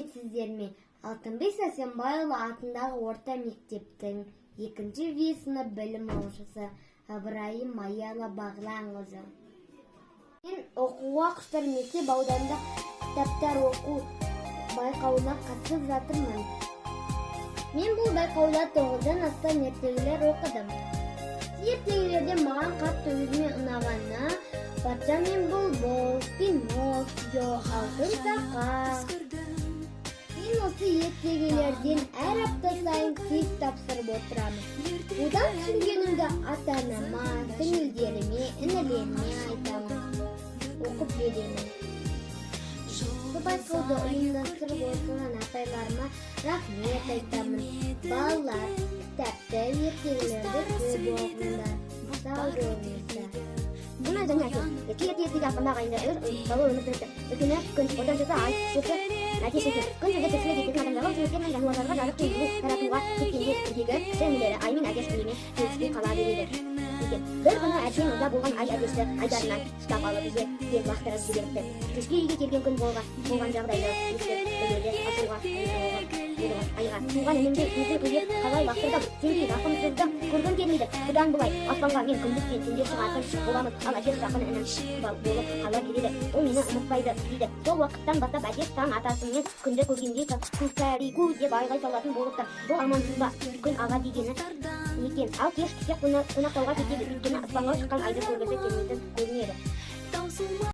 сәлеметсіздерме? Алтынбек Сәрсенбайұлы атындағы орта мектептің 2-ші В сынып білім алушысы Ыбырайым Аяла Бағланқызы. Мен оқуға құштар мектеп ауданында кітаптар оқу байқауына қатысып жатырмын. Мен бұл байқауда 9-дан астам ертегілер оқыдым. Ертегілерден маған қатты өзіме ұнағаны Патша мен бұлбұл, Пиноккио, Алтын Сақа. Мен осы ертегілерден әр апта сайын тест тапсырып отырамын. Одан түсінгенімді ата-анама, сіңілдеріме, інілеріме айтамын, оқып беремін. Осы байқауды ұйымдастырып отырған апайларыма рахмет айтамын. Балалар, кітапты, ертегілерді көп оқыңдар. Сау болыңыздар. Bunlar zannetti. Ертеге ақпандағы айында ұсталу өмір сүріпті. Өткені күн, ортаншысы ай, шөпі, әтешесі. Күн жүрде тіршілік ететін адамдарға өсімдіктер мен жануарларға жарық пен жылу таратуға кеткенде ертегі кіші інілері ай мен әтеш үйіне келіспей қала береді. Бір күні әтең ұза болған ай әтешті айдарынан ұстап алып үйге тез лақтырып жіберіпті. Кешке үйге келген күн болған жағдайды естіп өлерде ашуға айға туған інімде өзі үйге қалай лақтырдым, сендей рақымсызды көргім келмейді. Бұдан бұлай аспанға мен күндіз бен түнде шығатын боламыз, ал әтеш жақын інім болып қала береді. Ол мені ұмытпайды дейді. Сол уақыттан бастап әтеш таң атасымен күнді көргенде күкәрику деп айғай салатын болыпты. Бұл амансыз ба? Күн аға дегені екен. Ал кеш түссе қонақтауға кетеді. Өйткені аспанға шыққан айды көргісі келмейтін көрінеді.